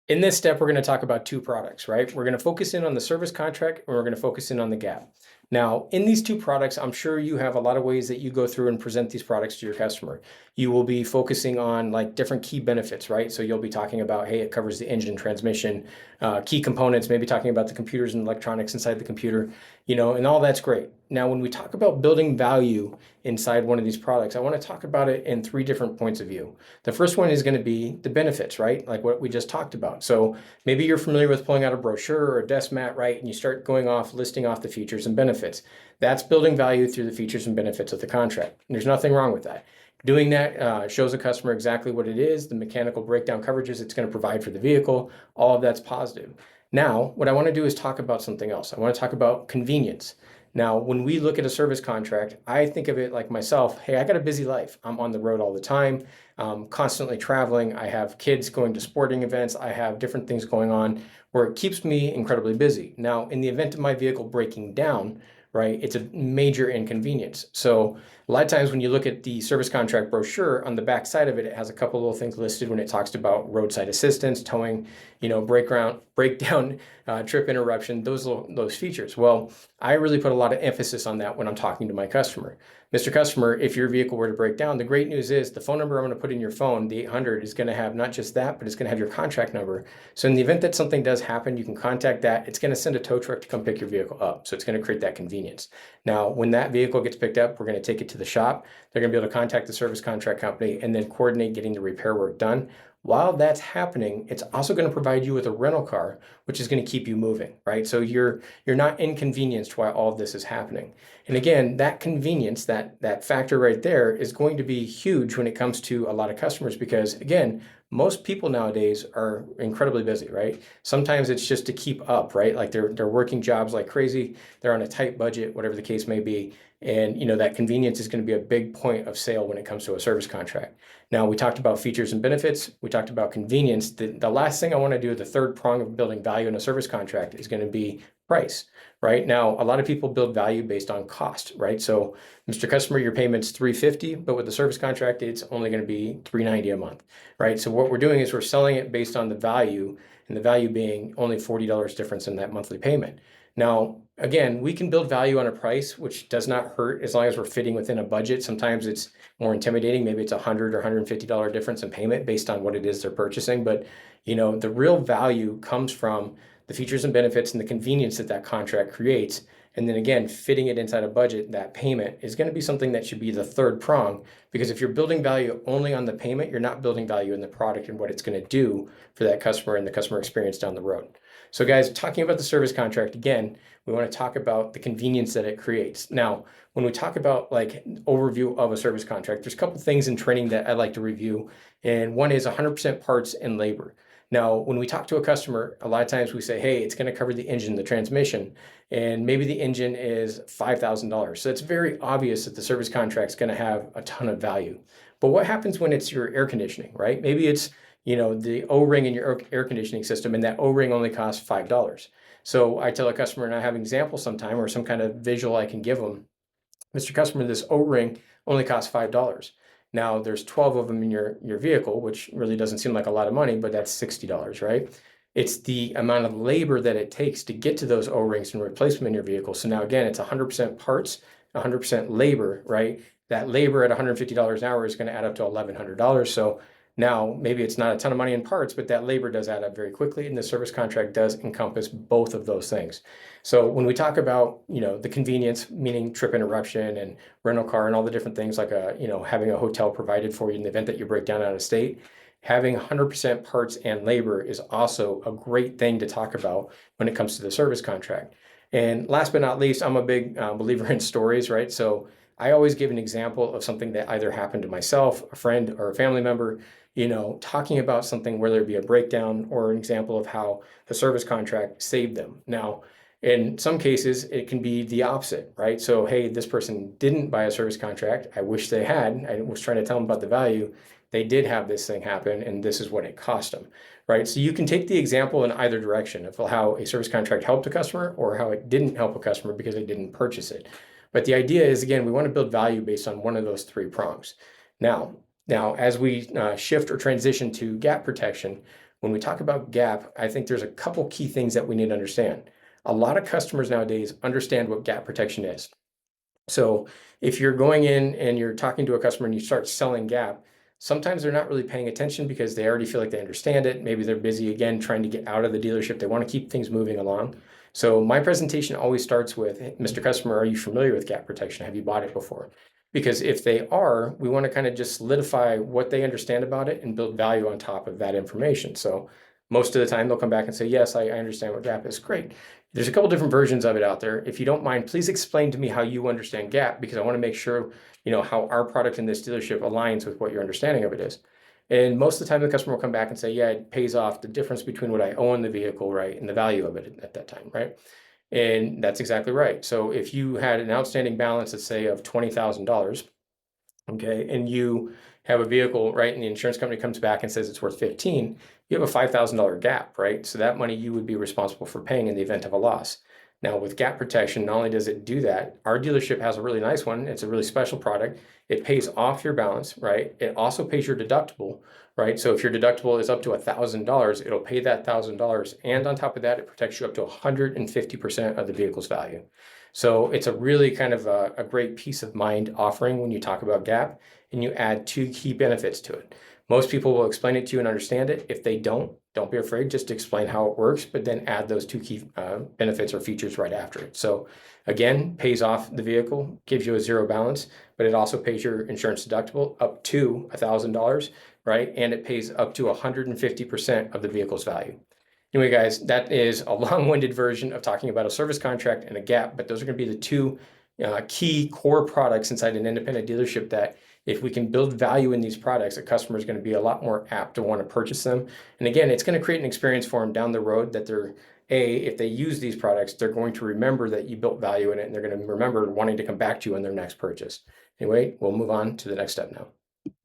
In this step, we're going to talk about two products, right? We're going to focus in on the service contract and we're going to focus in on the gap. Now, in these two products, I'm sure you have a lot of ways that you go through and present these products to your customer. You will be focusing on like different key benefits, right? So you'll be talking about, hey, it covers the engine, transmission, key components, maybe talking about the computers and electronics inside the computer, and all that's great. Now, when we talk about building value inside one of these products, I want to talk about it in three different points of view. The first one is going to be the benefits, right? Like what we just talked about. So maybe you're familiar with pulling out a brochure or a desk mat, right? And you start going off, listing off the features and benefits. That's building value through the features and benefits of the contract. And there's nothing wrong with that. Doing that shows the customer exactly what it is, the mechanical breakdown coverages it's going to provide for the vehicle. All of that's positive. Now, what I want to do is talk about something else. I want to talk about convenience. Now, when we look at a service contract, I think of it like myself. Hey, I got a busy life. I'm on the road all the time, constantly traveling. I have kids going to sporting events. I have different things going on where it keeps me incredibly busy. Now, in the event of my vehicle breaking down, right, it's a major inconvenience. So a lot of times when you look at the service contract brochure, on the back side of it, it has a couple little things listed when it talks about roadside assistance, towing, breakdown, trip interruption, those features. Well, I really put a lot of emphasis on that when I'm talking to my customer. Mr. Customer, if your vehicle were to break down, the great news is the phone number I'm going to put in your phone, the 800, is going to have not just that, but it's going to have your contract number. So in the event that something does happen, you can contact that. It's going to send a tow truck to come pick your vehicle up. So it's going to create that convenience. Now, when that vehicle gets picked up, we're going to take it to the shop. They're going to be able to contact the service contract company and then coordinate getting the repair work done. While that's happening, it's also going to provide you with a rental car, which is going to keep you moving, right? So you're not inconvenienced while all of this is happening. And again, that convenience, that factor right there is going to be huge when it comes to a lot of customers because, again, most people nowadays are incredibly busy, right? Sometimes it's just to keep up, right? Like they're working jobs like crazy. They're on a tight budget, whatever the case may be. And that convenience is going to be a big point of sale when it comes to a service contract. Now, we talked about features and benefits. We talked about convenience. The last thing I want to do, the third prong of building value in a service contract is going to be price, right? Now, a lot of people build value based on cost, right? So, Mr. Customer, your payment's $350, but with the service contract, it's only going to be $390 a month, right? So what we're doing is we're selling it based on the value, and the value being only $40 difference in that monthly payment. Now, again, we can build value on a price, which does not hurt as long as we're fitting within a budget. Sometimes it's more intimidating. Maybe it's $100 or $150 difference in payment based on what it is they're purchasing. But, the real value comes from the features and benefits and the convenience that contract creates. And then again, fitting it inside a budget, that payment is going to be something that should be the third prong, because if you're building value only on the payment, you're not building value in the product and what it's going to do for that customer and the customer experience down the road. So guys, talking about the service contract, again, we want to talk about the convenience that it creates. Now, when we talk about like overview of a service contract, there's a couple things in training that I like to review. And one is 100% parts and labor. Now, when we talk to a customer, a lot of times we say, hey, it's going to cover the engine, the transmission, and maybe the engine is $5,000. So it's very obvious that the service contract is going to have a ton of value. But what happens when it's your air conditioning, right? Maybe it's the O-ring in your air conditioning system, and that O-ring only costs $5. So I tell a customer, and I have an example sometime or some kind of visual I can give them, Mr. Customer, this O-ring only costs $5. Now there's 12 of them in your vehicle, which really doesn't seem like a lot of money, but that's $60, right? It's the amount of labor that it takes to get to those O-rings and replace them in your vehicle. So now again, it's 100% parts, 100% labor, right? That labor at $150 an hour is going to add up to $1,100. So now, maybe it's not a ton of money in parts, but that labor does add up very quickly, and the service contract does encompass both of those things. So when we talk about, the convenience, meaning trip interruption and rental car and all the different things like having a hotel provided for you in the event that you break down out of state, having 100% parts and labor is also a great thing to talk about when it comes to the service contract. And last but not least, I'm a big believer in stories, right? So I always give an example of something that either happened to myself, a friend, or a family member, talking about something, whether it be a breakdown or an example of how the service contract saved them. Now, in some cases, it can be the opposite, right? So, hey, this person didn't buy a service contract. I wish they had. I was trying to tell them about the value. They did have this thing happen, and this is what it cost them, right? So you can take the example in either direction of how a service contract helped a customer or how it didn't help a customer because they didn't purchase it. But the idea is, again, we want to build value based on one of those three prongs. Now, as we shift or transition to gap protection, when we talk about Gap, I think there's a couple key things that we need to understand. A lot of customers nowadays understand what Gap protection is. So if you're going in and you're talking to a customer and you start selling Gap, sometimes they're not really paying attention because they already feel like they understand it. Maybe they're busy again trying to get out of the dealership. They want to keep things moving along. So my presentation always starts with, "Hey, Mr. Customer, are you familiar with Gap protection? Have you bought it before?" Because if they are, we want to kind of just solidify what they understand about it and build value on top of that information. So most of the time they'll come back and say, "Yes, I understand what Gap is." Great. There's a couple different versions of it out there. If you don't mind, please explain to me how you understand Gap, because I want to make sure, how our product in this dealership aligns with what your understanding of it is. And most of the time the customer will come back and say, "Yeah, it pays off the difference between what I owe on the vehicle, right, and the value of it at that time," right? And that's exactly right. So if you had an outstanding balance, let's say of $20,000, okay, and you have a vehicle, right, and the insurance company comes back and says it's worth 15, you have a $5,000 gap, right? So that money you would be responsible for paying in the event of a loss. Now with gap protection, not only does it do that, our dealership has a really nice one. It's a really special product. It pays off your balance, right? It also pays your deductible, right? So if your deductible is up to $1,000, it'll pay that $1,000. And on top of that, it protects you up to 150% of the vehicle's value. So it's a really kind of a great peace of mind offering when you talk about gap, and you add two key benefits to it. Most people will explain it to you and understand it. If they don't be afraid just to explain how it works, but then add those two key benefits or features right after it. So again, pays off the vehicle, gives you a zero balance, but it also pays your insurance deductible up to $1,000, right? And it pays up to 150% of the vehicle's value. Anyway, guys, that is a long-winded version of talking about a service contract and a gap, but those are going to be the two key core products inside an independent dealership that if we can build value in these products, a customer is going to be a lot more apt to want to purchase them. And again, it's going to create an experience for them down the road that if they use these products, they're going to remember that you built value in it, and they're going to remember wanting to come back to you on their next purchase. Anyway, we'll move on to the next step now.